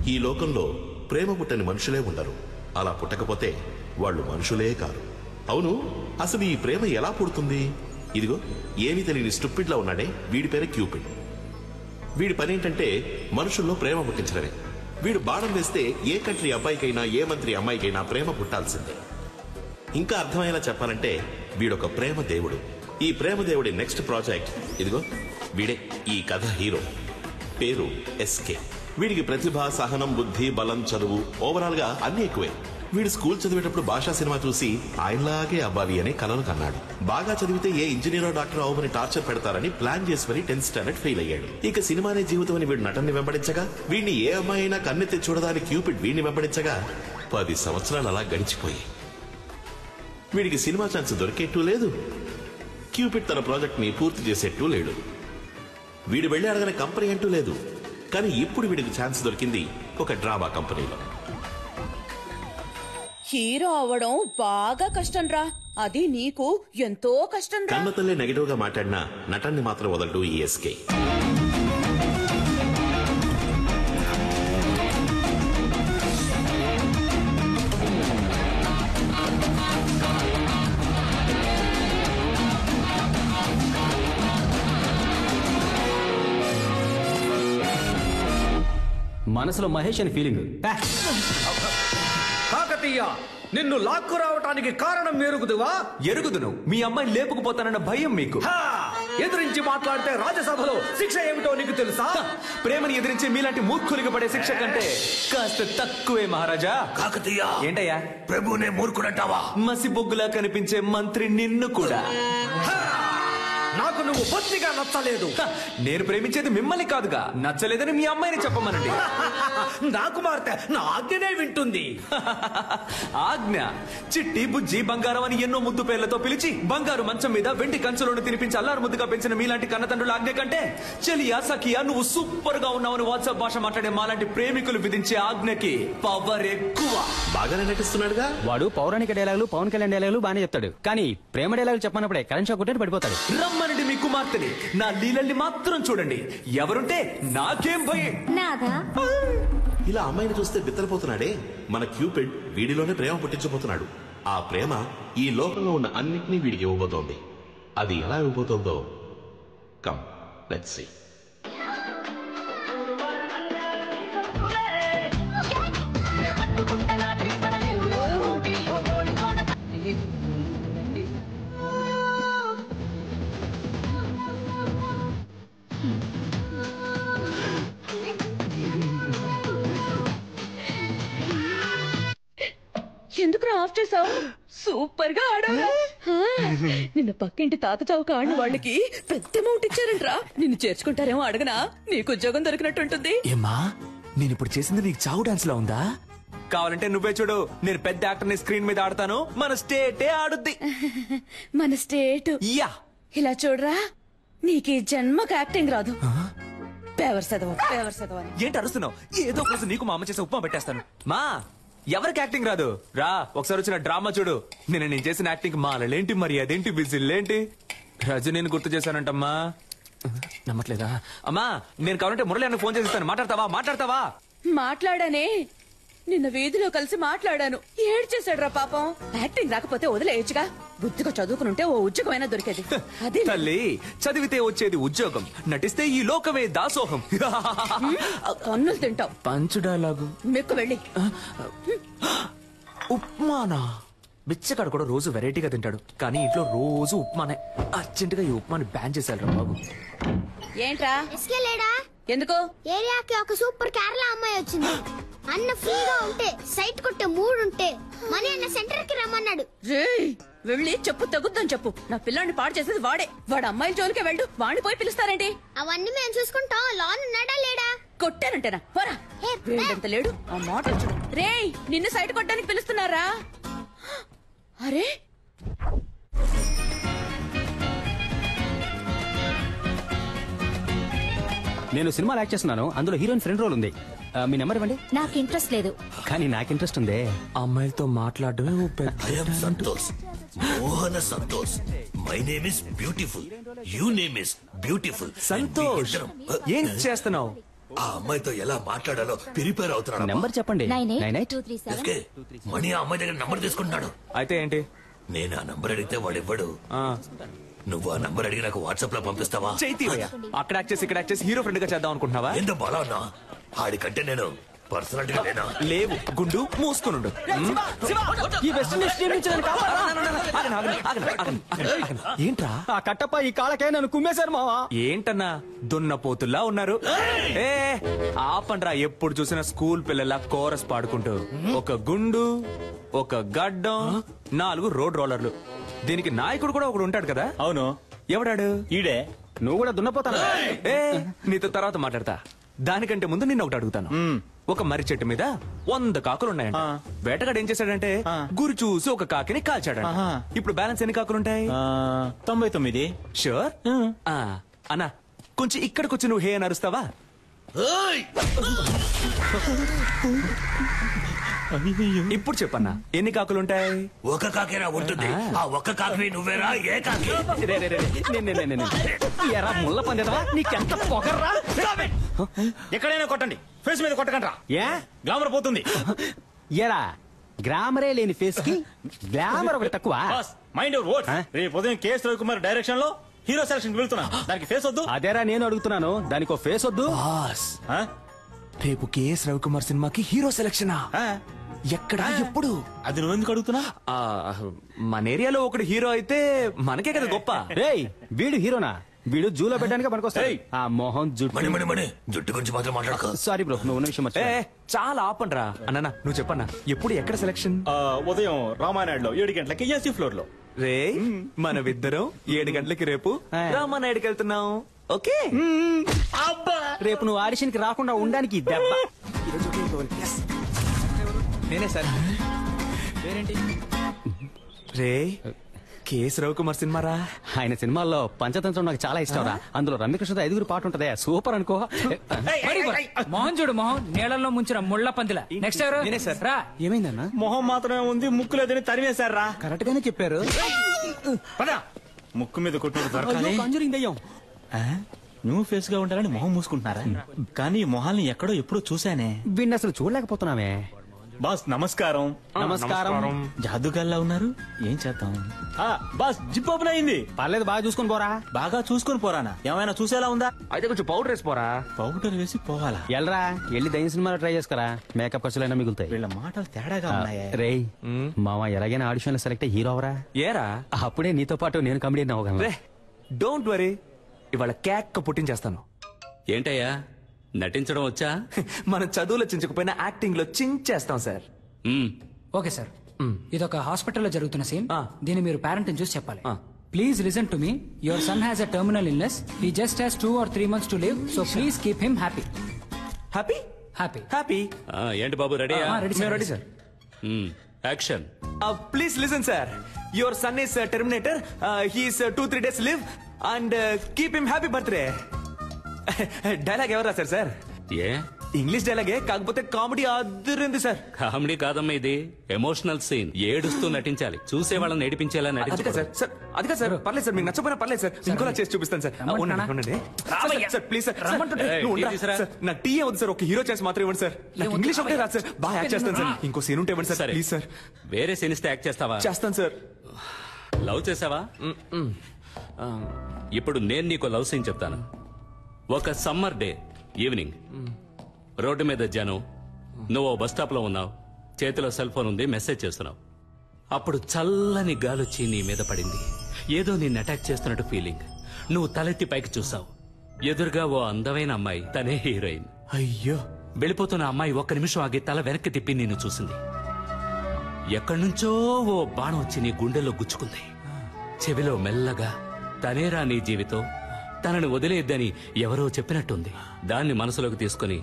ఈ లోకంలో ప్రేమ పుట్టని మనుషులే ఉండరు. అలా పుట్టకపోతే వాళ్ళు మనుషులే కారు. అవును, అసలు ఈ ప్రేమ ఎలా పుడుతుంది? ఇదిగో ఏమీ తెలియని స్టూపిడ్ లా ఉన్నాడే, వీడి పేరే క్యూపిడ్. వీడి పనేంటంటే మనుషుల్లో ప్రేమ పుట్టించడమే. వీడు బాణం వేస్తే ఏ కంట్రీ అబ్బాయికైనా ఏ మంత్రి అమ్మాయికైనా ప్రేమ పుట్టాల్సిందే. ఇంకా అర్థమయ్యేలా చెప్పాలంటే వీడొక ప్రేమ దేవుడు. ఈ ప్రేమ దేవుడి నెక్స్ట్ ప్రాజెక్ట్ ఇదిగో వీడే ఈ కథ హీరో. పేరు ఎస్కే. వీడికి ప్రతిభ, సహనం, బుద్ధి, బలం, చదువు ఓవరాల్ గా అన్ని ఎక్కువే. వీడు స్కూల్ చదివేటప్పుడు భాషా సినిమా చూసి ఆయనలాగే అవ్వాలి అనే కలలు కన్నాడు. బాగా చదివితే ఏ ఇంజనీరో డాక్టర్ అవ్వమని టార్చర్ పెడతారని ప్లాన్ చేసి మరి 10th స్టాండర్డ్ ఫెయిల్ అయ్యాడు. ఇక సినిమానే జీవితం అని వీడు నటన్ని వెంబడించగా, వీడిని ఏ అమ్మాయి అయినా కన్నెత్తి చూడదాని క్యూపిడ్ వీడిని వెంబడించగా 10 సంవత్సరాలు అలా గడిచిపోయి వీడికి సినిమా ఛాన్స్ దొరికేట్టు లేదు. క్యూపిడ్ తన ప్రాజెక్ట్ ని పూర్తి చేసేట్టు లేడు. వీడు వెళ్లి అడగని కంపెనీ అంటూ లేదు. కానీ ఇప్పుడు వీడికి ఛాన్స్ దొరికింది ఒక డ్రామా కంపెనీలో. హీరో అవ్వడం బాగా కష్టం రా, అది నీకు ఎంతో కష్టం రా. కన్నతల్లే నెగటివ్ గా మాట్లాడినా నటాన్ని మాత్రం వదలడు ఈ ఎస్కే. మనసులో మహేష్ అని ఫీలింగ్. కాకతీయ, నిన్ను లాక్కు రావటానికి కారణం ఎరుగుదువా? ఎరుగుదును. మీ అమ్మాయిని లేపుకుపోతానన్న భయం మీకు. ఎదిరించి మాట్లాడితే రాజ్యసభలో శిక్ష ఏమిటో నీకు తెలుసా? ప్రేమని ఎదిరించి మీలాంటి మూర్ఖులకి పడే శిక్ష కంటే కాస్త తక్కువే మహారాజా. కాకతీయ, ఏంటయ్యా? ప్రభునే మూర్ఖుడంటావా? మసి బొగ్గులా కనిపించే మంత్రి నిన్ను కూడా. నాకు నువ్వు బొత్తిగా నచ్చలేదు. నేను ప్రేమించేది మిమ్మల్ని కాదుగా, నచ్చలేదని మీ అమ్మాయిని చెప్పమనండి. నా కుమార్తె నా ఆజ్ఞనే వింటుంది. ఆజ్ఞ? చిట్టి, బుజ్జి, బంగారం అని ఎన్నో ముద్దు పేర్లతో పిలిచి బంగారు మంచం మీద వెండి కంచెలోను తినిపించి అల్లారు ముద్దుగా పెంచిన మీలాంటి కన్నతండ్రుల ఆజ్ఞ కంటే చెలియా, సఖియా, నువ్వు సూపర్ గా ఉన్నావని వాట్సాప్ భాష మాట్లాడే మాలాంటి ప్రేమికులు విధించే ఆజ్ఞకి పవర్ ఎక్కువ. బాగానే నటిస్తున్నాడుగా వాడు పౌరాణిక డైలాగులు, పవన్ కళ్యాణ్ డైలాగులు బానే చెప్తాడు, కానీ ప్రేమ డైలాగులు చెప్పనప్పుడే కరెంట్ షాక్ కొట్టి పడిపోతాడు. రమ్మనండి మీ కుమార్తెని, నా లీలల్ని మాత్రం చూడండి. ఎవరుంటే నాకేం భయం. ఇలా అమ్మాయిని చూస్తే బిత్తరపోతున్నాడే మన క్యూపిడ్ వీడిలోనే ప్రేమ పుట్టించబోతున్నాడు. ఆ ప్రేమ ఈ లోకంలో ఉన్న అన్నిటినీ వీడికి ఇవ్వబోతోంది. అది ఎలా ఇవ్వబోతోందో కమ్ లెట్స్ సీ. ఎందుకు ఆఫ్ చేసావు? సూపర్ గా ఆడవా. నిన్న పక్కింటి తాత చౌక ఆడిన వాళ్ళకి పెద్ద అమౌంట్ ఇచ్చారంట్రా. నిన్ను చేర్చుకుంటారేమో అడగనా? నీకు ఉద్యోగం దొరికినట్టుంటుంది. ఏమ్మా, నేను ఇప్పుడు చేసింది నీకు చావు డాన్స్ లో ఉందా? కావాలంటే నువ్వే చూడు, నేను పెద్ద యాక్టర్ ని స్క్రీన్ మీద ఆడతాను, మన స్టేటే ఆడుద్ది. మన స్టేట్ యా, ఇలా చూడరా, నీకు ఈ జన్మకు యాక్టింగ్ రాదు. పేవర్ చదవ. ఏంటి అరుస్తున్నావు? ఏదో కోసం నీకు మా అమ్మ చేసే ఉప్మా పెట్టేస్తాను. మా ఎవరికి యాక్టింగ్ రాదు? రా ఒకసారి వచ్చిన డ్రామా చూడు. నేను చేసిన యాక్టింగ్ మాలలేంటి, మరి అదేంటి, విజిల్లేంటి, రజనీని గుర్తు చేశానంటమ్మా. నమ్మట్లేదా? అమ్మా, నేను కావాలంటే మురళి అన్న ఫోన్ చేస్తాను, మాట్లాడతావా? మాట్లాడానే, నిన్న వీధిలో కలిసి మాట్లాడాను. ఏడ్చేశాడు రా పాపం. యాక్టింగ్ రాకపోతే వదిలేయచ్చుగా, బుద్ధిగా చదువుకునుంటే ఓ ఉద్యోగమైనా దొరికేది. అదే తల్లి, చదివితే వచ్చేది ఉద్యోగం, నటిస్తే ఈ లోకమే దాసోహం. కన్నులు తింటావు. పంచు డైలాగు మెక్కు వెళ్ళి. ఉప్మానా? బిచ్చగాడు కూడా రోజు వెరైటీగా తింటాడు, కానీ ఇంట్లో రోజు ఉప్మానే. అర్జెంటుగా ఈ ఉప్మాని బ్యాన్ చేశారు రా బాబు. ఏంట్రా ఎందుకు? ఏరియాకి ఒక సూపర్ కేరళ అమ్మాయి వచ్చింది. అన్న ఫ్రీగా ఉంటే సైట్ కొట్టే మూడుంటే మనీ అన్న సెంటర్ కి రమ్మన్నాడు. వెళ్ళి చెప్పు, తగ్గుద్దని చెప్పు. నా పిల్లాన్ని పాడు చేసేది వాడే. వాడు అమ్మాయిల జోలికే వెళ్ళు, వాడిని పోయి పిలుస్తారేంటి? అవన్నీ మేము చూసుకుంటాం. లోన్ ఉన్నాడా లేడా? కొట్టానంటేనా? పోరా. వీడంత లేడు, ఆ మాట చూడు. రేయ్, నిన్ను సైట్ కొట్టడానికి పిలుస్తున్నారా? అరే, నేను సినిమాలో యాక్ట్ చేస్తున్నాను, అందులో హీరోయిన్ ఫ్రెండ్ రోల్ ఉంది. మీ నెంబర్ ఇవ్వండి. నాకు ఇంట్రెస్ట్ లేదు. కానీ నాకు ఇంట్రెస్ట్ ఉంది. అమ్మాయిలతో మాట్లాడమే Santosh, Mohana Santosh. My name is beautiful, you name is beautiful. Santosh, ఏం చేస్తున్నావు? ఆ అమ్మాయితో ఎలా మాట్లాడాలో ప్రిపేర్ అవుతున్నాడు. నెంబర్ చెప్పండి. 982337 ఎస్కే, మణి ఆ అమ్మాయి దగ్గర నంబర్ తీసుకుంటున్నాడు. అయితే ఏంటి? నేను ఆ నంబర్ అడిగితే వాడు ఇవ్వడు. నువ్వు ఆ నంబర్ అడిగి నాకు వాట్సాప్ లో పంపిస్తావా? చైతీవయ్యా, అక్కడ యాక్ట్ చేసి ఇక్కడ యాక్ట్ చేసి హీరో ఫ్రెండ్ గా చేద్దాం అనుకుంటున్నావా? ఏందో బాలా ఉన్నా ఆడికంటే నేను పర్సనాలిటీగా లేనా? లేవు, గుండు మూసుకునుండు. ఈ వెస్ట్ ఇండీస్ టీం నుంచి నన్ను కాపాడరా. ఏంట్రా ఆ కట్టప్ప ఈ కాళ్ళకే నన్ను కుమ్మేశారు మావా. ఏంటన్నా దున్నపోతుల్లా ఉన్నారు? ఏ ఆపండ్రా, ఎప్పుడు చూసినా స్కూల్ పిల్లల కోరస్ పాడుకుంటూ. ఒక గుండు, ఒక గడ్డం, 4 రోడ్ రోలర్లు. దీనికి నాయకుడు కూడా ఒకడు ఉంటాడు కదా? అవును. ఎవడాడు? ఈడే. నువ్వు కూడా దున్నపోతాను. ఏ నీతో తర్వాత మాట్లాడతా. దానికంటే ముందు నిన్న ఒకటి అడుగుతాను. ఒక మర్రి చెట్టు మీద 100 కాకులున్నాయంట. వేటగాడు ఏం చేశాడంటే గురి చూసి ఒక కాకిని కాల్చాడు. ఇప్పుడు బ్యాలెన్స్ ఎన్ని కాకులుంటాయి? 99. షూర్. అన్నా కొంచెం ఇక్కడికి వచ్చి నువ్వు హే అని అరుస్తావా? ఇప్పుడు చెప్పన్నా ఎన్ని కాకులుంటాయి? ఒక కాకేరా ఉంటుంది. ఆ ఒక్క కాకి నువ్వేరా? ఏ కాకి? ఎరా ముళ్ళ పందేదవా, నీకెంత పొగర్రా. ఎక్కడైనా కొట్టండి, ఫేస్ మీద కొట్టకండి. ఏ గ్లామర్ పోతుంది. ఎరా గ్లామరే లేని ఫేస్ కి గ్లామర్ ఒకటి తక్కువ. Mind your words. రేపు ఉదయం కేఎస్ రవికుమార్ డైరెక్షన్ లో హీరో సెలక్షన్ వెళ్తున్నా. దానికి ఫేస్ వద్దు. అదేరా నేను అడుగుతున్నాను, దానికి ఫేస్ వద్దు. బాస్, రేపు కేఎస్ రవికుమార్ సినిమాకి హీరో సెలక్షనా? ఎక్కడ, ఎప్పుడు? అది నువ్వు ఎందుకు అడుగుతున్నా? మన ఏరియాలో ఒకడు హీరో అయితే మనకే కదా గొప్ప. రేయ్ వీడు హీరోనా? వీడు జూలో పెట్టడానికి పనికొస్తాయి. ఆ మొహం మణి జుట్టు. మణి మణి జుట్టు గురించి మాత్రం మాట్లాడక. సారీ బ్రో, నువ్వు ఉన్న విషయం ఏ చాలా ఆపండ్రా. అన్న నువ్వు చెప్పన్నా, ఎప్పుడు ఎక్కడ సెలక్షన్? ఉదయం రామానాయుడులో 7 గంటలకి ఏసీ ఫ్లోర్ లో. రే మనమిద్దరం 7 గంటలకి రేపు రామానాయుడికి వెళ్తున్నాం. ఓకే. రేపు నువ్వు ఆడిషన్ కి రాకుండా ఉండడానికి ఈ దెబ్బ. నేనే సార్. రే కేఎస్ రవికుమార్ సినిమారా? ఆయన సినిమాల్లో పంచతంత్రం నాకు చాలా ఇష్టం రా. అందులో రమ్యకృష్ణతో 5 పాట ఉంటదే, సూపర్ అనుకో. మోహన్ చూడు, మోహన్ నీళ్ళల్లో ముంచిన ముళ్ళ పందిల. నెక్స్ట్ ఎవరు? నేనే సార్. రా. ఏమైందన్నా? మొహం మాత్రమే ఉంది, ముక్కు లేదని తరివేశారా? కరెక్ట్ గానే చెప్పారు. పద. ముక్కు మీద కొట్టు దొరకాలి. కాంజూరింగ్ దయ్యం. న్యూ ఫేస్ గా ఉండాలని మొహం మూసుకుంటున్నారా? కానీ ఈ మొహాల్ని ఎక్కడో ఎప్పుడో చూసానే. వీడిని అసలు చూడలేకపోతున్నామే. బాస్ నమస్కారం. నమస్కారం. జాదుగాల్లా ఉన్నారు, ఏం చేద్దాం? బాస్ జిప్ ఓపెన్ అయింది. పర్లేదు, బాగా చూసుకొని పోరా. బాగా చూసుకొని పోరానా? ఏమైనా చూసేలా ఉందా? అయితే కొంచెం పౌడర్ వేసిపోరా. పౌడర్ వేసి పోవాలా? ఎల్రా వెళ్ళి దయ్యం సినిమాలో ట్రై చేసుకురా, మేకప్ ఖర్చులైనా మిగులుతాయి. వీళ్ళ మాటలు తేడాగా ఉన్నాయే. రేయ్ మామ ఎలాగైనా ఆడిషన్ లో సెలెక్ట్ హీరో అవరా. ఏరా అప్పుడే నీతో పాటు నేను కమెడియన్ అవ్వగలను. రే డోంట్ వరీ, ఇవాళ కేక్ పుట్టించేస్తాను. ఏంటయ్యా నటించడం వచ్చా? మనం చదువులో చించకపోయినా యాక్టింగ్ లో చించేస్తాం సార్. ఓకే సార్, ఇదొక హాస్పిటల్లో జరుగుతున్న సీన్. దీన్ని మీరు పేరెంట్ చూసి చెప్పాలి. Please listen to me. Your son has a terminal illness. He just has 2 or 3 months to live. So please keep him happy. Happy happy happy. ఏంటి బాబు ready? Ready sir. Action. Please listen sir. Your son is terminator. He's 2-3 days live and keep him happy birthday. Dialogue ఎవరు రాశారు sir? ఏ English డైలాగే, కాకపోతే comedy అదిరింది sir. Comedy కాదమ్మా, ఇది emotional scene. ఏడుస్తూ నటించాలి, చూసే వాళ్ళని ఏడిపించేలా అది నటించాలి. సార్ సార్ అది కాదు సార్. పర్లేదు సార్, మీకు నచ్చపోయినా పర్లేదు సార్. ఇంకోలా చేసి చూపిస్తాను సార్. ఉండండి సార్, ప్లీజ్ సార్. నువ్వు ఉండరా సార్, నా టీ వద్దు సార్, ఒక హీరో చేసి మాత్రం ఇవ్వండి సార్. నాకు ఇంగ్లీష్ ఒకటే రాదు సార్, బాగా యాక్ట్ చేస్తాను సార్. ఇంకో సీన్ ఉంటే ఇవ్వండి సార్, ప్లీజ్ సార్. వేరే సీన్ ఇస్తే యాక్ట్ చేస్తావా? చేస్తాను సార్. లవ్ చేసావా? ఇప్పుడు నేను నీకు లవ్ సీన్ చెప్తాను. ఒక సమ్మర్ డే ఈవినింగ్, రోడ్డు మీద జనం, నువ్వు బస్ స్టాప్ లో ఉన్నావు, చేతిలో సెల్ ఫోన్ ఉంది, మెసేజ్ చేస్తున్నావు. అప్పుడు చల్లని గాలొచ్చి నీ మీద పడింది. ఏదో నిన్ను అటాక్ చేస్తున్నట్టు ఫీలింగ్. నువ్వు తలెత్తి పైకి చూసావు. ఎదురుగా ఓ అందమైన అమ్మాయి, తనే హీరోయిన్. అయ్యో. వెళ్ళిపోతున్న అమ్మాయి 1 నిమిషం ఆగి తల వెనక్కి తిప్పి నిన్ను చూసింది. ఎక్కడి నుంచో ఓ బాణం వచ్చి నీ గుండెలో గుచ్చుకుంది. చెవిలో మెల్లగా, తనేరా నీ జీవితం, తనని వదిలేద్దని ఎవరో చెప్పినట్టుంది. దాన్ని మనసులోకి తీసుకుని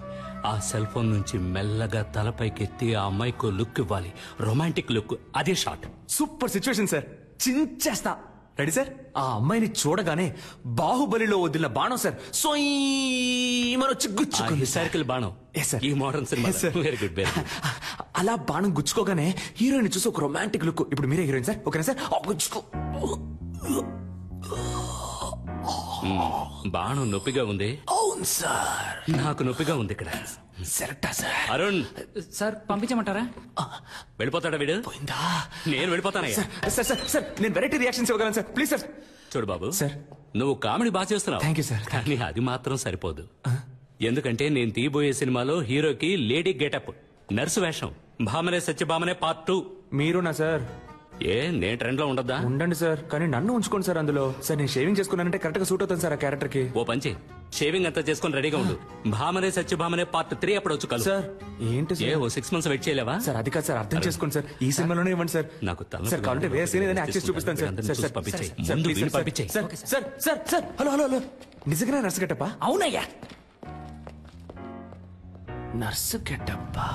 ఆ సెల్ ఫోన్ నుంచి మెల్లగా తలపైకెత్తి ఆ అమ్మాయికి లుక్ ఇవ్వాలి, రొమాంటిక్ లుక్. అదే షాట్. సూపర్ సిచ్యువేషన్ సార్, చించేస్తా. Ready sir? ఆ అమ్మాయిని చూడగానే బాహుబలిలో వదిలిన బాణం సార్, వచ్చి గుచ్చుకుంది. హిస్టారికల్ బాణం ఈ మోడర్న్ సినిమా. Very good. అలా బాణం గుచ్చుకోగానే హీరోయిన్ చూసి ఒక రొమాంటిక్ లుక్. ఇప్పుడు మీరే హీరోయిన్ సార్, ఓకేనా సార్? గుచ్చుకో. బాణం నొప్పిగా ఉంది. అవును అవును సార్. నాకు నొప్పిగా ఉంది ఇక్కడ. సెరక్టా సార్? అరుణ్ సార్ పంపించమంటారా? వెళ్ళిపోతాడా వీడు? పోయిందా? నేను వెళ్ళిపోతానయ్యా. సార్ సార్ సార్ నేను వెరైటీ రియాక్షన్స్ ఇవ్వగలను సార్. Please sir. చూడు బాబు సార్. నువ్వు కామెడీ బాగా చేస్తున్నావు. Thank you sir. కానీ అది మాత్రం సరిపోదు. ఎందుకంటే నేను తీయబోయే సినిమాలో హీరోకి లేడీ గెటప్, నర్సు వేషం, భామనే సత్యభామనే పార్ట్ 2. మీరునా సార్? ఏ నేను ట్రెండ్ లో ఉండద్దా? ఉండండి సార్, కానీ నన్ను ఉంచుకోండి సార్ అందులో. సార్ నేను షేవింగ్ చేసుకున్నానంటే కరెక్ట్ గా సూట్ అవుతాను సార్ ఆ క్యారెక్టర్ కి. ఓ పంచి షేవింగ్ అంతా చేసుకుని రెడీగా ఉండు. భామనే సత్యభామనే పార్ట్ 3 అప్పుడు వచ్చు కలు. సార్ ఏంటి ఏ సార్? ఓ 6 months వెయిట్ చేయలేవా? సార్ అది కాదు సార్, అర్థం చేసుకోండి సార్. ఈ సినిమాలోనే ఇవ్వండి సార్. నాకు సార్ కావాలంటే వేరే సీన్ ఏదైనా యాక్ట్ చేసి చూపిస్తాను సార్. సార్ సార్ పంపించేయ్. సార్, ముందు ప్లీజ్ వీడిని సార్, పంపించేయ్. Sir sir sir sir hello hello hello, నిజంగానే నర్సు గెటప్పా? అవునయ్యా. నర్సు గెటప్పా?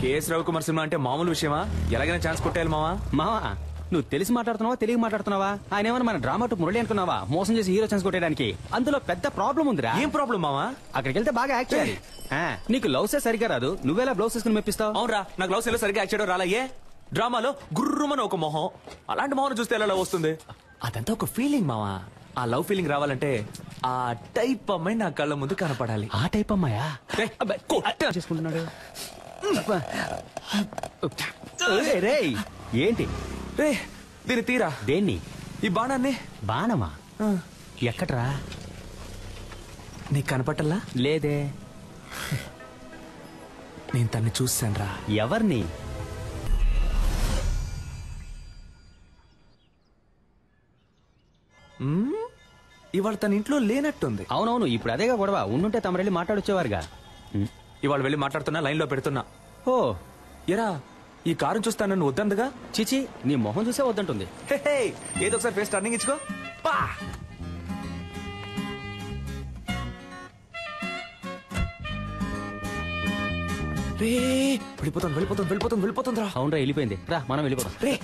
కేఎస్ రవికుమార్ సినిమా అంటే మామూలు విషయమా? ఎలాగైనా ఛాన్స్ కొట్టేయాలి మావా. మావా నువ్వు తెలిసి మాట్లాడుతున్నావా తెలియ మాట్లాడుతున్నావా? ఆయన ఏమన్నా మన డ్రామా టు మురళి అనుకున్నావా? మోసం చేసి హీరో ఛాన్స్ కొట్టేయడానికి. అందులో పెద్ద ప్రాబ్లం ఉందిరా. ఏం ప్రాబ్లం మావా? అక్కడికి వెళ్తే బాగా యాక్ట్ చేయాలి. నీకు లవ్సే సరిగా రాదు, నువ్వేలా బ్లౌజ్ వేసుకుని మెప్పిస్తావు? అవునరా, నాకు లవ్ లో సరిగ్గా యాక్ట్ చేయడం రాలయ్యే. డ్రామాలో గుర్రుమని ఒక మొహం, అలాంటి మొహం చూస్తే ఎలా లవ్ వస్తుంది? అదంతా ఒక ఫీలింగ్ మావా. ఆ లవ్ ఫీలింగ్ రావాలంటే ఆ టైప్ అమ్మాయి నా కళ్ళ ముందు కనపడాలి. ఆ టైప్ అమ్మాయా? చేసుకుంటున్నాడు. రేయ్ ఏంటి రే దీన్ని తీరా. దేన్ని? ఈ బాణాన్ని. బాణమా? ఎక్కడ్రా? నీకు కనపట్టల్లా? లేదే. నేను తన్ని చూసాను రా. ఎవరిని? ఇవాళ తన ఇంట్లో లేనట్టుంది. అవునవును, ఇప్పుడు అదేగా గొడవ. ఉండుంటే తమరెళ్ళి మాట్లాడొచ్చేవారుగా. ఇవాళ వెళ్ళి మాట్లాడుతున్నా, లైన్ లో పెడుతున్నా. ఓ ఎరా ఈ కారు చూస్తాను నన్ను వద్దందుగా? చిచి, నీ మొహం చూసే వద్దంటుంది. ఏదో ఒకసారి ఫేస్ టర్నింగ్ ఇచ్చుకో. పా రే వెళ్ళిపోతాను వెళ్ళిపోతాను వెళ్ళిపోతాను వెళ్ళిపోతుంది రా. అవునరా, వెళ్ళిపోయింది. రా మనం వెళ్ళిపోతాం. రే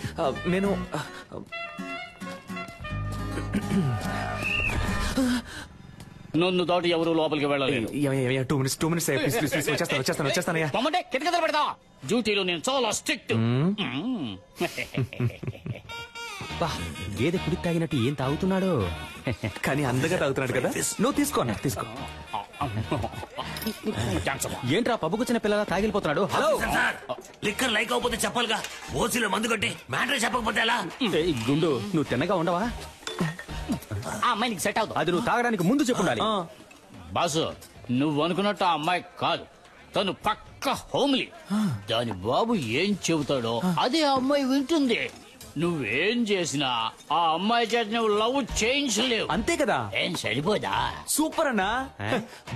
నేను నన్ను దాటి ఎవరు లోపలికి వెళ్ళలేదు. 2 minutes వచ్చేస్తానయ్యా. కిటకలు పెడతా. డ్యూటీలో నేను చాలా స్ట్రిక్ట్. గేదె కుడి తాగినట్టు ఏం తాగుతున్నాడు? కానీ అందగా తాగుతున్నాడు కదా. నువ్వు తీసుకో అన్న, తీసుకో. ఏంట్రా పబ్బుకొచ్చిన పిల్లలా తాగిలిపోతున్నాడు? హలో లిక్కర్ లైక్ అవకపోతే చెప్పాలిగా. ఓసీలో మందు కొట్టి మ్యాటర్ చెప్పకపోతే ఎలా? గుండు, నువ్వు తిన్నగా ఉండవా? ఆ అమ్మాయి నీకు సెట్ అవుతుంది. అది నువ్వు తాగడానికి ముందు చెప్పుండాలి. బాసు, నువ్వు అనుకున్నట్టు ఆ అమ్మాయి కాదు. తను పక్క హోమ్లీ. దాని బాబు ఏం చెబుతాడో అదే ఆ అమ్మాయి వింటుంది. నువ్వేం చేసినా ఆ అమ్మాయి చేత నువ్వు లవ్ చేయించలేవు. అంతే కదా? ఏం సరిపోదా? సూపర్ అన్నా.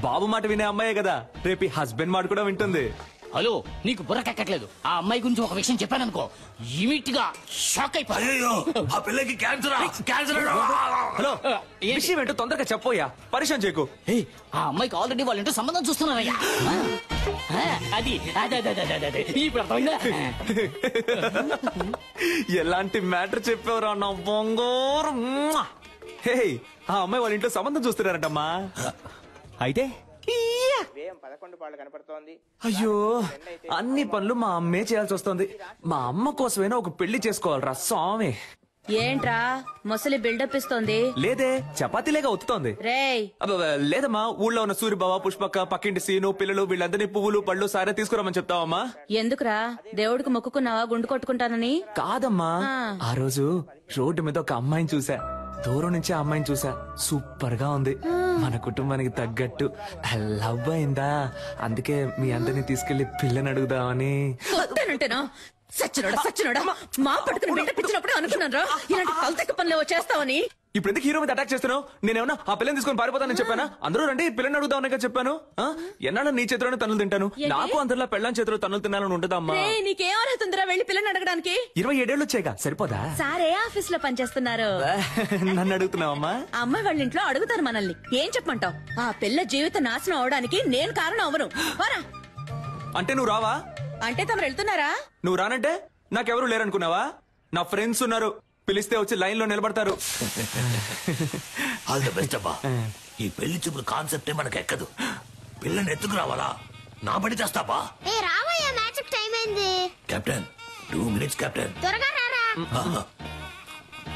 బాబు మాట వినే అమ్మాయే కదా రేపు హస్బెండ్ మాట కూడా వింటుంది. హలో, నీకు బుర్రకెక్కట్లేదు. ఆ అమ్మాయి గురించి ఒక విషయం చెప్పాననుకో, ఇమిట్ గా షాక్ అయిపోయా. ఆ పిల్లకి క్యాన్సర్. హలో, విషయం ఏంటో తొందరగా చెప్పోయా, పరిచయం చేయకు. ఆ అమ్మాయికి ఆల్రెడీ వాళ్ళ ఇంటో సంబంధం చూస్తున్నారయ్యా. అది ఇప్పుడు అర్థమైందా? ఎలాంటి మ్యాటర్ చెప్పావురా నా బొంగోరం. హే, ఆ అమ్మాయి వాళ్ళ ఇంట్లో సంబంధం చూస్తున్నారంటమ్మా. అయితే అయ్యో, అన్ని పనులు మా అమ్మే చేయాల్సి వస్తుంది. మా అమ్మ కోసమైనా ఒక పెళ్లి చేసుకోవాలరా స్వామి. ఏంట్రా ముసలి బిల్డప్ ఇస్తోంది? లేదే, చపాతీలేగా ఒత్తుతోంది. రేయ్ లేదమ్మా, ఊళ్ళో ఉన్న సూరిబావ, పుష్పక్క, పక్కింటి సీను, పిల్లలు వీళ్ళందరినీ పువ్వులు పళ్ళు సారే తీసుకురామని చెప్తావమ్మా. ఎందుకురా? దేవుడికి మొక్కుకున్నావా గుండు కొట్టుకుంటానని? కాదమ్మా, ఆ రోజు రోడ్డు మీద ఒక అమ్మాయిని చూసా. దూరం నుంచి ఆ అమ్మాయిని చూసా. సూపర్ గా ఉంది. మన కుటుంబానికి తగ్గట్టు లవ్ అయిందా. అందుకే మీ అందరినీ తీసుకెళ్లి పిల్లని అడుగుదామని. సచ్చినోడా మా పట్టుకుని బిల్డప్ ఇచ్చినప్పుడు అనుకున్నాను రా ఇలాంటి కల్తెక్క పనులు చేస్తావని. ఇప్పుడు ఎందుకు హీరో మీద అటాక్ చేస్తున్నావు? నేనేమన్నా ఆ పిల్లని తీసుకొని పారిపోతానని చెప్పానా? అందరూ రండి పిల్లని అడుగుదామని చెప్పాను. ఎన్నాళ్ళు నీ చేతిలోనే తన్నులు తింటాను. నాకు అందరిలా పెళ్ళాం చేతిలో తన్నులు తినాలని ఉంటుందమ్మా. నీకేం అర్హతుందిరా వెళ్ళి పిల్లని అడగడానికి? 27 ఏళ్ళు వచ్చాయిగా, సరిపోదా? సారే ఆఫీస్ లో పనిచేస్తున్నారు. నన్ను అడుగుతున్నావమ్మా? అమ్మాయి వాళ్ళ ఇంట్లో అడుగుతారు మనల్ని. ఏం చెప్పమంటావు? ఆ పిల్ల జీవిత నాశనం అవడానికి నేను కారణం అవను. అంటే నువ్వు రావా? అంటే తమరు వెళ్తున్నారా? నువ్వు రానంటే నాకెవరు లేరనుకున్నావా? నా ఫ్రెండ్స్ ఉన్నారు, పిలిస్తే వచ్చి లైన్ లో నిలబడతారు. ఆల్ ది బెస్ట్ అబ్బా. ఈ పెళ్లి చూపుల కాన్సెప్టే మనకు ఎక్కదు. పిల్లని ఎత్తుకు రావాలా? నా పని చేస్తావా? రావయ్యా, మ్యాచ్ టైం అయింది. Captain 2 minutes captain. త్వరగా రారా.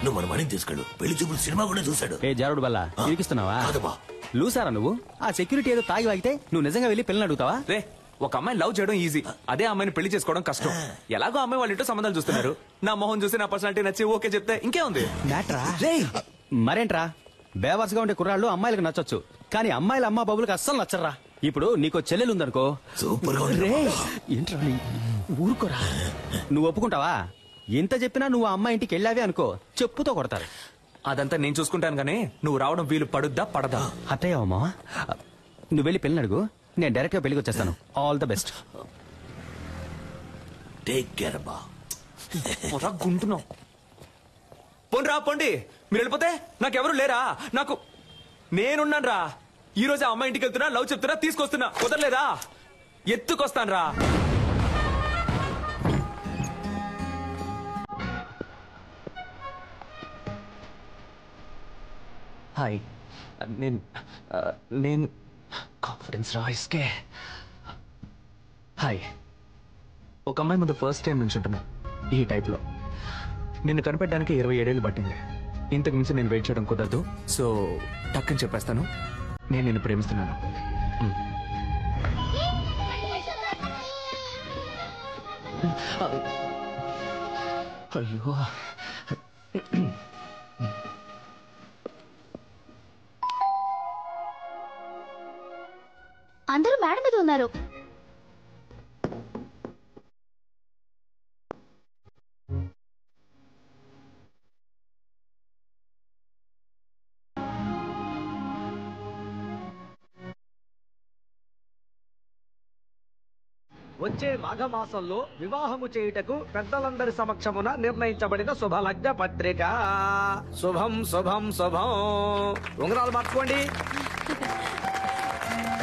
నువ్వు మన మణిని తీసుకెళ్ళు. పెళ్లి చూపులు సినిమా కూడా చూశాడు. ఏ జారుడు బల్ల ఇరికిస్తున్నావా? కాదబ్బా, లూసారా నువ్వు? ఆ సెక్యూరిటీ ఏదో తాగి వాగితే నువ్వు నిజంగా వెళ్ళి పిల్లని అడుగుతావా? రే, ఒక అమ్మాయిని లవ్ చేయడం ఈజీ, అదే అమ్మాయిని పెళ్లి చేసుకోవడం కష్టం. ఎలాగో అమ్మాయి వాళ్ళ ఇంట్లో సంబంధాలు చూస్తున్నారు, నా మొహం చూసి నా పర్సనాలిటీ నచ్చి ఓకే చెప్తే ఇంకే ఉంది. మరేంట్రా, బేవర్స్గా ఉండే కుర్రాళ్ళు అమ్మాయిలకు నచ్చొచ్చు, కానీ అమ్మాయిల అమ్మ బాబులకు అస్సలు నచ్చరా. ఇప్పుడు నీకు చెల్లెలు ఉందనుకో, ఏంట్రా ఊరుకోరా, నువ్వు ఒప్పుకుంటావా? ఎంత చెప్పినా నువ్వు ఆ అమ్మాయి ఇంటికి వెళ్ళావే అనుకో, చెప్పుతో కొడతారు. అదంతా నేను చూసుకుంటాను, కానీ నువ్వు రావడం వీలు పడుద్దా పడదా? అత్తయ్య మావా, నువ్వు వెళ్ళి పెళ్ళి అడుగు, నేను డైరెక్ట్ గా పెళ్లికి వచ్చేస్తాను. All the best. Take care బా. గుంటున్నావు. పోండి పోండి, మీరు వెళ్ళిపోతే నాకెవరు లేరా? నాకు నేనున్నాను రా. ఈ రోజు అమ్మాయి ఇంటికి వెళ్తున్నా, లవ్ చెప్తున్నా, తీసుకొస్తున్నా, కుదరలేదా? ఎత్తుకొస్తాను రా. హాయ్, నేను కాన్ఫిడెన్స్ రా ఇస్కే. హాయ్, ఒక అమ్మాయి ముందు ఫస్ట్ టైం నుంచి ఉంటున్నా ఈ టైప్లో. నిన్ను కనిపెట్టడానికి 27 ఏళ్ళు పట్టింది. ఇంతకు మించి నేను వెయిట్ చేయడం కుదరదు, సో టక్కని చెప్పేస్తాను, నేను నిన్ను ప్రేమిస్తున్నాను. అయ్యో, అందరూ మేడ మీద ఉన్నారు. వచ్చే మాఘమాసంలో వివాహము చేయుటకు పెద్దలందరి సమక్షమున నిర్ణయించబడిన శుభలగ్న పత్రిక. శుభం శుభం శుభం. ఉంగరాలు మార్చుకోండి.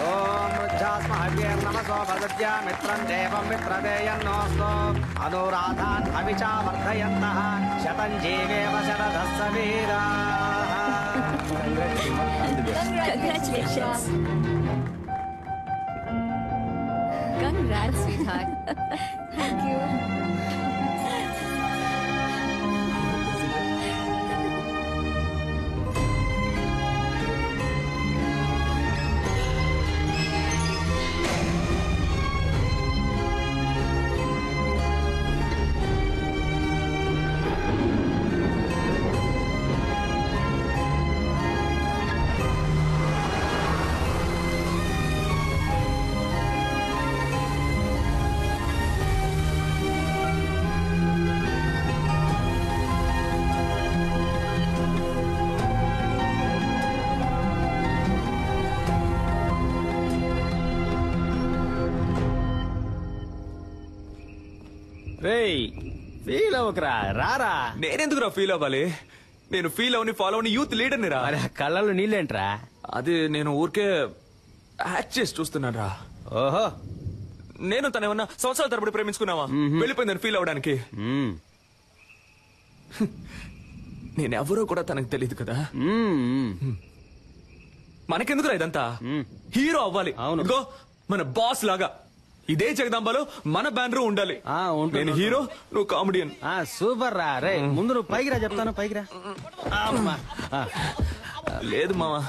ఓం వృద్ధాస్మహవ్యేర్నమసో భగత్యా మిత్రం దేవం మిత్రదేయన్నోస్తు అనురాధాన్ హవిషా వర్ధయంతః శతం జీవేవ శరదస్స వీరాః. Congratulations. Congrats, sweetheart. Thank you. Feel అవ్వకరా, రారా. నేనెందుకురా ఫీల్ అవ్వాలి? నేను ఫీల్ అవని ఫాలో అవని యూత్ లీడర్ని రా. కళ్ళలో నీళ్ళేంట్రా? అది నేను ఊరికే యాక్ట్ చేసి చూస్తున్నాను రా. ఓహో, నేను తనేమన్నా సంవత్సరాల తరబడి ప్రేమించుకున్నావా? వెళ్ళిపోయిందని ఫీల్ అవడానికి. నేనెవరో కూడా తనకు తెలియదు కదా. మనకెందుకురా ఇదంతా? హీరో అవ్వాలి. ఇదిగో మన బాస్ లాగా ఇదే జగదాంబలో మన బ్యానర్ ఉండాలి. నేను హీరో, నువ్వు కామెడియన్. సూపర్ రా. రే ముందు నువ్వు పైకి రా, చెప్తాను. పైకి రా. లేదు మావా,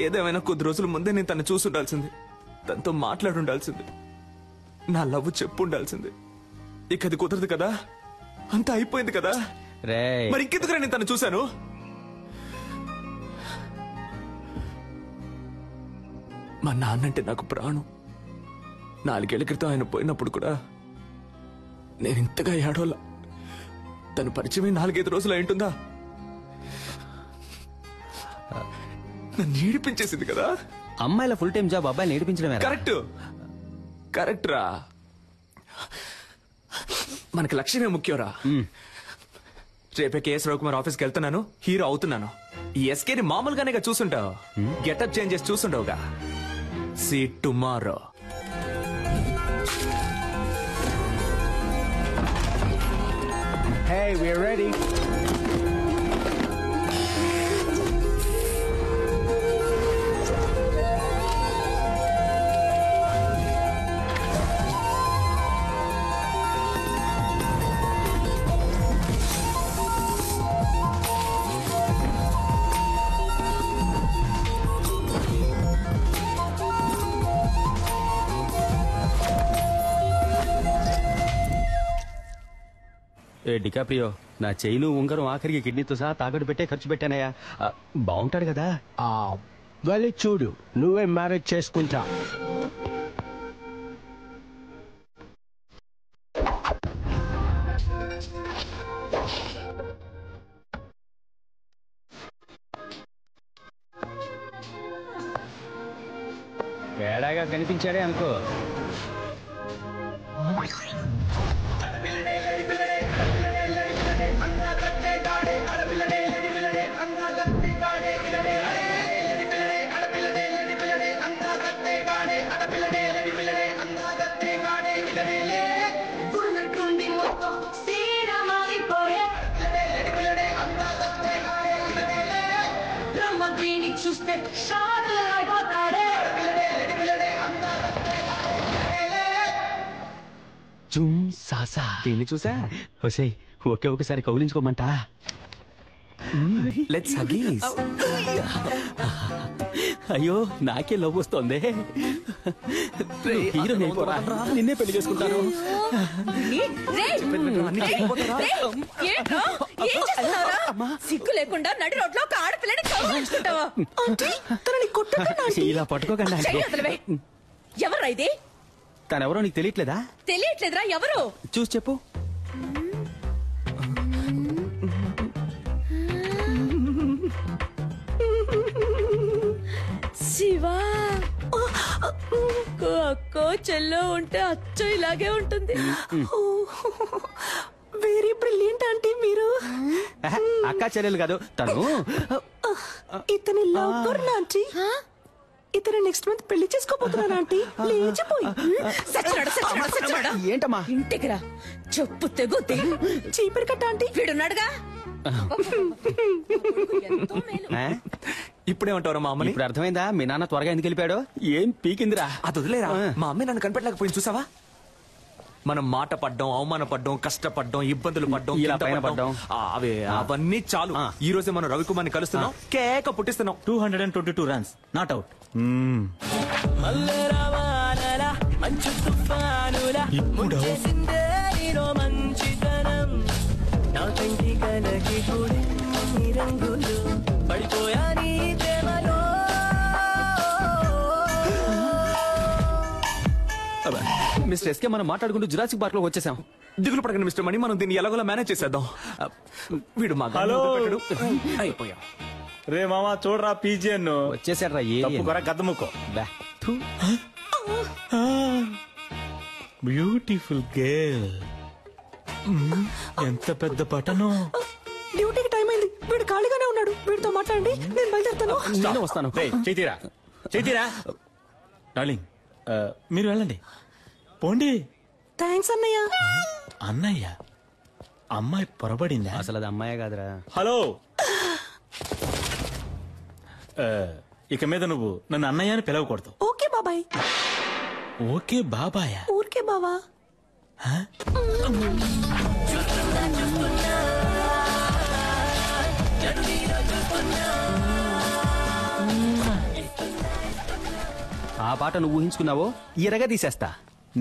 ఏదేమైనా కొద్ది రోజుల ముందే నేను తను చూసి ఉండాల్సింది, తనతో మాట్లాడి ఉండాల్సింది, నా లవ్ చెప్పు ఉండాల్సింది. ఇక అది కుదరదు కదా, అంతా అయిపోయింది కదా. మరి ఇంకెందుకురా నేను తను చూశాను? మా నాన్నంటే నాకు ప్రాణం. 4 ఏళ్ల క్రితం ఆయన పోయినప్పుడు కూడా నేను ఇంతగా ఏడోలా. తను పరిచయమే 4-5 రోజులు అయింటుందా? నన్ను ఏడిపించేసింది కదా. అమ్మాయిల ఫుల్ టైం జాబ్ అబ్బాయిని ఏడిపించడమే. కరెక్ట్ కరెక్ట్ రా. మనకి లక్ష్యమే ముఖ్యంరా. రేపే కేఎస్ రవికుమార్ ఆఫీస్కి వెళ్తున్నాను, హీరో అవుతున్నాను. ఈ ఎస్కేని మామూలుగానే చూసుంటావు, గెటప్ చేంజ్ చేసి చూసుంటావుగా. See tomorrow. Hey, we're ready. DiCaprio, నా చైను ఉంగరం ఆఖరికి కిడ్నీతో సహా తాకట్టు పెట్టే ఖర్చు పెట్టానయ్యా. బాగుంటాడు కదా. వెళ్ళి చూడు, నువ్వే మ్యారేజ్ చేసుకుంటా. తేడాగా కనిపించాడే అనుకో. దీన్ని చూసా ఒసేయ్, ఒకసారి కౌలించుకోమంట. Let's Huggies. అయ్యో, నాకే లవ్ వస్తోంది. హీరో నిన్నే పెళ్లి చేసుకుంటాను. సిగ్గు లేకుండా నడి రోడ్లో ఒక ఆడపిల్లని కౌగిలించుకుంటావా? ఇలా పట్టుకోకండి. ఎవరా ఇది? తనెవరో నీకు తెలియట్లేదా? తెలియట్లేదురా. ఎవరు? చూసి చెప్పు. శివా, అక్కో చెల్లో ఉంటే అచ్చో ఇలాగే ఉంటుంది. వెరీ బ్రిలియంట్ ఆంటీ మీరు. అక్క చెల్లెలు కాదు తను. ఇతని లవ్ ఆంటీ. ఇతను నెక్స్ట్ మంత్ పెళ్లి చేసుకోబోతున్నాను ఆంటీ. లేచిపోయి ఏంటమ్మా? ఇంటికి రా, చెప్పు తెగుద్ది. చీపిరి కట్ట ఆంటీ. వీడున్నాడుగా. ఇప్పుడేమంటారు మా అమ్మని? ఇప్పుడు అర్థమైందా మీ నాన్న త్వరగా ఎందుకు వెళ్ళిపోయాడు? ఏం పీకిందిరా? అది వదిలేరా. మా అమ్మ నన్ను కనిపెట్టలేకపోయింది చూసావా? మనం మాట పడ్డం, అవమాన పడ్డం, కష్టపడ్డం, ఇబ్బందులు పడ్డం, ఇలా పైన పడ్డం, అవన్నీ చాలు. ఈ రోజే మనం రవికుమార్ని కలుస్తున్నాం, కేక పుట్టిస్తున్నాం. 222 రన్స్, నాట్ అవుట్. ఇప్పుడు మిస్టర్ ఎస్కే, మనం మాట్లాడుకుంటూ జురాసిక్ పార్క్ లో వచ్చేసాం. దిగులు పడకండి మిస్టర్ మణి, మనం దీన్ని ఎలాగోలా మేనేజ్ చేసేద్దాం. వీడు మా అయిపోయాం. రే మామా, చూడరా పీజియన్ వచ్చేసాడ్రా. గద్దముక్కో. Beautiful girl. ఎంత పెద్ద పట్టణం. డ్యూటీకి టైం అయింది. వీడు ఖాళీగానే ఉన్నాడు. వీడితో మాట్లాడండి, నేను బయలుదేరుతాను. నేను వస్తాను. చైతీరా డార్లింగ్, మీరు వెళ్ళండి. పోండి. థ్యాంక్స్ అన్నయ్య. అన్నయ్య? అమ్మాయి పొరబడిందా? అసలు అది అమ్మాయే కాదురా. హలో, ఇక మీద నువ్వు నన్ను అన్నయ్య అని పిలవకూడదు. ఓకే బాబాయ్. ఓకే బాబాయా? ఊరికే బావా. ఆ పాట నువ్వు ఊహించుకున్నావో ఎరగా తీసేస్తా.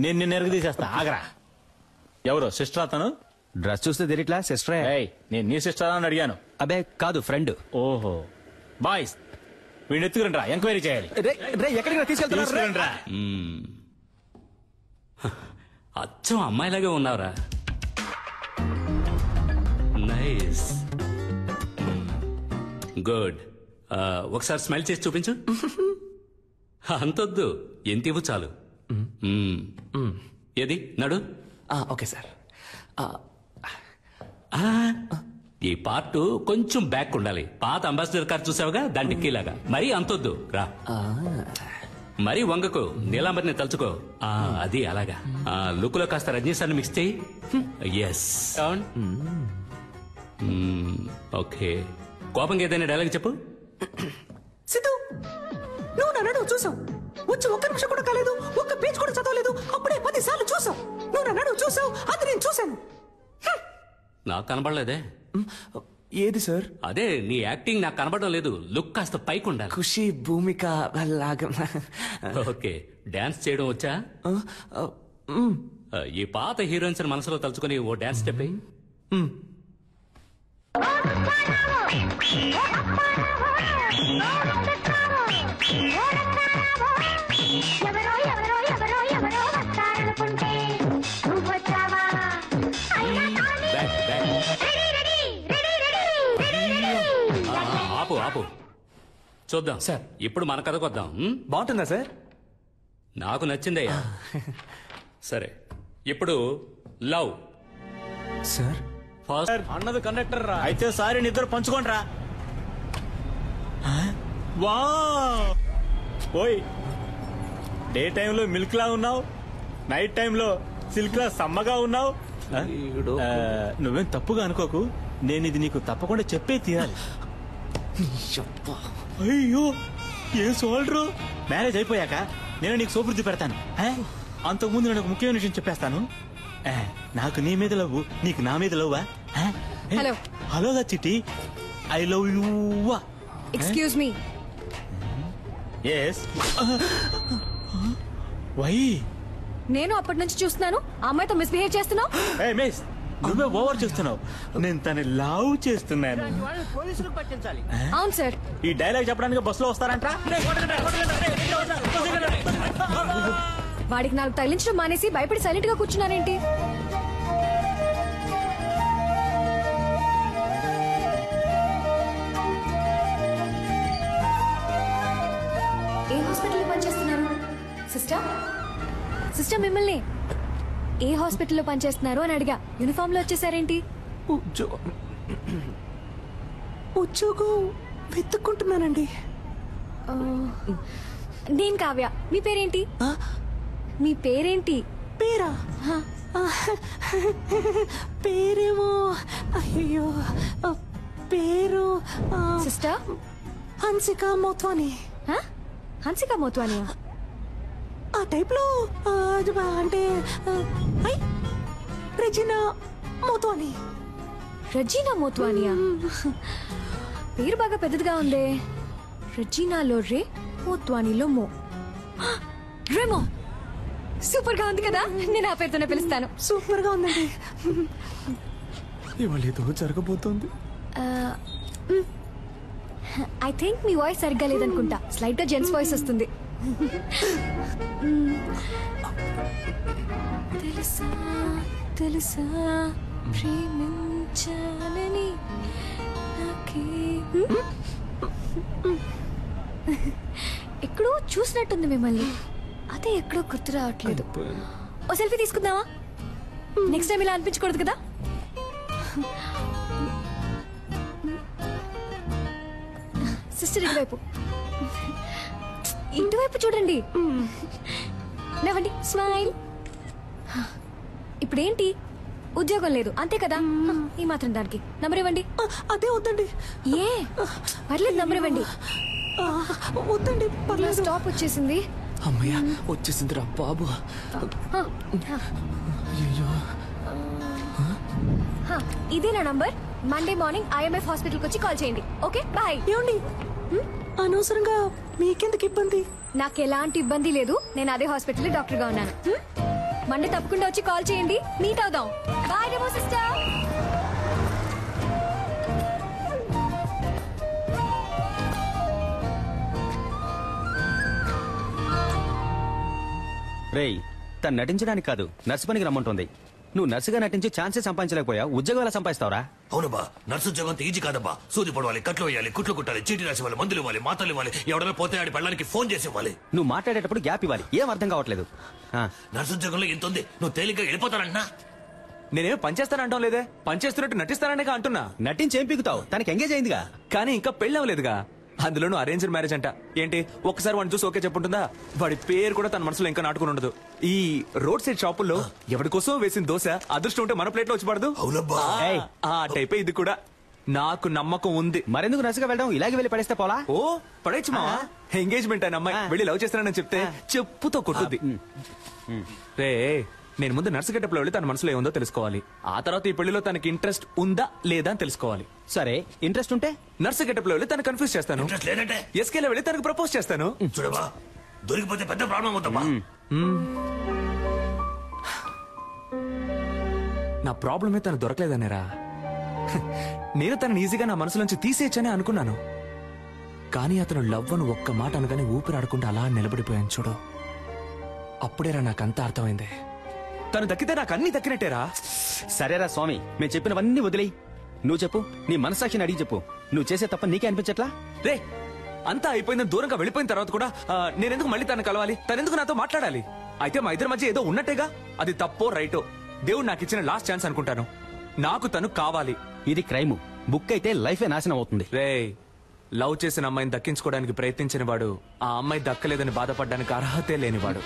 నేను నిన్ను ఎరగ తీసేస్తా. ఆగరా. ఎవరో సిస్టర్ అతను? డ్రెస్ చూస్తే తెలియట్లా సిస్టరే. నేను నీ సిస్టర్ అని అడిగాను. అబే కాదు, ఫ్రెండ్. ఓహో, బాయ్స్ వీడిని ఎత్తుకురండి రా, ఎంక్వైరీ చేయాలి. ఎక్కడికి తీసుకెళ్తున్నా? అచ్చం అమ్మాయిలాగే ఉన్నావురా. Nice, good. ఒకసారి స్మైల్ చేసి చూపించు. అంతొద్దు, ఎంత ఇవ్వు చాలు. ఏది నడు. Okay sir. ఈ పార్ట్ కొంచెం బ్యాక్ ఉండాలి. పాత అంబాసిడర్ కార్ చూసావుగా, దాని డిక్కీలాగా. మరీ అంతొద్దు రా. మరీ వంగకు, నీలాంబరిని తలుచుకో. అది అలాగా. లుక్ లో కాస్త రజనీశాన్ని మిక్స్ చేయి. ఎస్. ఓకే, కోపంగా ఏదైనా డైలాగ్ చెప్పు. సిద్ధు, నువ్వు నన్ను చూసావు. వచ్చి ఒక్క నిమిషం కూడా కాలేదు, ఒక్క పేజ్ కూడా చదవలేదు. అప్పుడే 10 సార్లు చూసావు. నువ్వు నన్ను చూసావు, అది నేను చూశాను. నాకు కనబడలేదే. ఏది సార్? అదే నీ యాక్టింగ్ నాకు కనబడడం లేదు. లుక్ కాస్త పైకి ఉండాలి. ఖుషి, భూమిక లాగా. ఓకే, డాన్స్ చేయడం వచ్చా? ఈ పాత హీరోయిన్స్ మనసులో తలుచుకుని ఓ డాన్స్ స్టెప్. ఆపు ఆపు చూద్దాం సార్. ఇప్పుడు మన కథకు వద్దాం. బాగుంటుందా సార్? నాకు నచ్చిందయ్యా. సరే ఇప్పుడు లవ్ సార్. ఫస్ట్ అన్నది కండక్టర్ రా. అయితే సారీ నిద్ర పంచుకోండిరా. వా ఓయ్, డే టైంలో మిల్క్ లా ఉన్నావు, నైట్ టైంలో సిల్క్ లా సమ్మగా ఉన్నావు. నువ్వేం తప్పుగా అనుకోకు, నేను ఇది నీకు తప్పకుండా చెప్పే తీరాలి. అయ్యో ఏ సోల్డ్రు. మ్యారేజ్ అయిపోయాక నేను నీకు సోపుర్ది పెడతాను. అంతకుముందు నేను ఒక ముఖ్యమైన విషయం చెప్పేస్తాను. నాకు నీ మీద లవ్వు, నీకు నా మీద లవ్వా? హలో హలోగా చిట్టి, I love you. Excuse me. Yes. Why? నేను అప్పటి నుంచి చూస్తున్నాను ఆ అమ్మాయితో మిస్బిహేవ్ చేస్తున్నావు. మిస్, నువ్వే ఓవర్ చేస్తున్నావు. నేను తన లవ్ చేస్తున్నాను. అవును సార్. ఈ డైలాగ్ చెప్పడానికి బస్సులో వస్తారంట. వాడికి నాకు తగిలించడం మానేసి భయపడి సైలెంట్ గా కూర్చున్నారేంటి? ఏ హాస్పిటల్లో పనిచేస్తున్నారు సిస్టర్? సిస్టర్ మిమ్మల్ని ఏ హాస్పిటల్లో పనిచేస్తున్నారు అని అడిగా. యూనిఫామ్ లో వచ్చేసారేంటి? ఉద్యోగం వెతుక్కుంటున్నానండి. నేను కావ్య. మీ పేరేంటి? మీ పేరేంటి? పేరా? పేరేమో అయ్యో పేరు సిస్టర్ హన్సిక మోత్వాని. హన్సిక మోత్వాని ఆ టైప్ లో అంటే రెజినా మోత్వాని. రెజీనా మోత్వానియా? పేరు బాగా పెద్దదిగా ఉందే. రెజీనాలో రే, మోత్వానీలో మో. రేమో సూపర్ గా ఉంది కదా. నేను ఆ పేరుతోనే పిలుస్తాను. సూపర్ గా ఉందండి. ఇవాళ ఏదో జరగబోతోంది. ఐ థింక్ మీ వాయిస్ సరిగ్గా లేదనుకుంటా. స్లైట్ గా జెంట్స్ వాయిస్ వస్తుంది. తెలుసా తెలుసా ప్రేమించాలని ఎక్కడో చూసినట్టుంది మిమ్మల్ని. అదే ఎక్కడో గుర్తు రావట్లేదు. ఓ సెల్ఫీ తీసుకుందామా? నెక్స్ట్ టైం ఇలా అనిపించకూడదు కదా. సిస్టర్ ఇటువైపు, ఇటువైపు చూడండి. నవ్వండి, స్మైల్. ఇప్పుడేంటి, ఉద్యోగం లేదు అంతే కదా. ఈ మాత్రం దానికి నంబర్ ఇవ్వండి. అదే వద్దండి. ఏ పర్లేదు, నంబర్ ఇవ్వండి. వద్దండి పర్లేదు. స్టాప్ వచ్చేసింది. అమ్మయ్య వచ్చేసిందిరా బాబు. ఇదే నా నంబర్. మండే మార్నింగ్ IMF హాస్పిటల్కి వచ్చి కాల్ చేయండి. Okay bye. ఏమండి అనవసరంగా మీకెందుకు ఇబ్బంది? నాకు ఎలాంటి ఇబ్బంది లేదు. నేను అదే హాస్పిటల్ డాక్టర్ గా ఉన్నాను. మండే తప్పకుండా వచ్చి కాల్ చేయండి. మీట్ అవుదాం. బాయ్ డెమో సిస్టర్. రేయ్, తను నటించడానికి కాదు నర్సు పనికి రమ్మంటుంది. నువ్వు నర్సుగా నటించి ఛాన్సే సంపాదించలేకపోయా, ఉద్యోగం ఎలా సంపాదిస్తావురా? అవునబ్బా, నర్సు ఉద్యోగం అంత ఈజీ కాదబ్బా. సూది పడవాలి, కట్లు వేయాలి, కుట్లు కుట్టాలి, చీటీ రాసి ఇవ్వాలి, మందులు ఇవ్వాలి, మాతలు ఇవ్వాలి, ఎవడైనా పోతే ఆడి పెళ్ళడానికి ఫోన్ చేసి ఇవ్వాలి. నువ్వు మాట్లాడేటప్పుడు గ్యాప్ ఇవ్వాలి. ఏం అర్థం కావట్లేదు. నర్సు ఉద్యోగంలో ఎంత ఉంది, నువ్వు తేలిగ్గా వెళ్ళిపోతానంటున్నా. నేనేమో పనిచేస్తానంటాం లేదే, పనిచేస్తున్నట్టు నటిస్తాననే అంటున్నా. నటించి ఏం పీకుతావు? తనకి ఎంగేజ్ అయిందిగా. కానీ ఇంకా పెళ్ళి అవ్వలేదుగా. అందులోనూ అరేంజ్డ్ మ్యారేజ్ అంట. ఏంటి ఒక్కసారి వాడిని చూసి ఓకే చెప్పుంటుందా? వాడి పేరు కూడా తన మనసులో ఇంకా నాటుకుని ఉండదు. ఈ రోడ్ సైడ్ షాపుల్లో ఎవరి కోసం వేసిన దోశ అదృష్టం ఉంటే మన ప్లేట్ లో వచ్చి పడదు. ఆ టైపే ఇది కూడా. నాకు నమ్మకం ఉంది. మరెందుకు నర్సుగా వెళ్ళడం? ఇలాగే వెళ్ళి పడేస్తే పోలా? ఓ పడేచ్చు మా ఎంగేజ్మెంట్ అయిన అమ్మాయి వెళ్ళి లవ్ చేస్తానని చెప్తే చెప్పుతో కొట్టుద్ది. రే, నేను ముందు నర్సు గెటప్లో వెళ్ళి తన మనసులో ఏముందో తెలుసుకోవాలి. ఆ తర్వాత ఈ పెళ్లిలో తనకి ఇంట్రెస్ట్ ఉందా లేదా అని తెలుసుకోవాలి. సరే, ఇంట్రెస్ట్ ఉంటే నర్సు గెటప్లో వెళ్ళి తను కన్ఫ్యూజ్ చేస్తాను. ఎస్కేలో వెళ్ళి తనకు ప్రపోజ్ చేస్తాను. చూడవా, దొరికిపోతే పెద్ద ప్రాబ్లం అవుతామా. నా ప్రాబ్లమే తను దొరకలేదనేరా. నేను తనని ఈజీగా నా మనసులోంచి తీసేయచ్చనే అనుకున్నాను. కానీ అతను లవ్ అని ఒక్క మాట అనగానే ఊపిరాడకుండా అలా నిలబడిపోయాను చూడు. అప్పుడేరా నాకంతా అర్థమైంది. తను దక్కితే నాకు అన్ని దక్కినట్టేరా. సరేరా స్వామి, మేము చెప్పినవన్నీ వదిలేయి. నువ్వు చెప్పు, నీ మనసాక్షిని అడిగి చెప్పు. నువ్వు చేసే తప్ప నీకే అనిపించట్లా? రే, అంతా అయిపోయిందని దూరంగా వెళ్ళిపోయిన తర్వాత కూడా నేనెందుకు మళ్ళీ తను కలవాలి? తనెందుకు నాతో మాట్లాడాలి? అయితే మా ఇద్దరి మధ్య ఏదో ఉన్నట్టేగా. అది తప్పో రైటో దేవుడు నాకు ఇచ్చిన లాస్ట్ ఛాన్స్ అనుకుంటాను. నాకు తను కావాలి. ఇది క్రైమ్. బుక్ అయితే లైఫే నాశనం అవుతుంది. రే, లవ్ చేసిన అమ్మాయిని దక్కించుకోవడానికి ప్రయత్నించిన వాడు ఆ అమ్మాయి దక్కలేదని బాధపడడానికి అర్హతే లేనివాడు.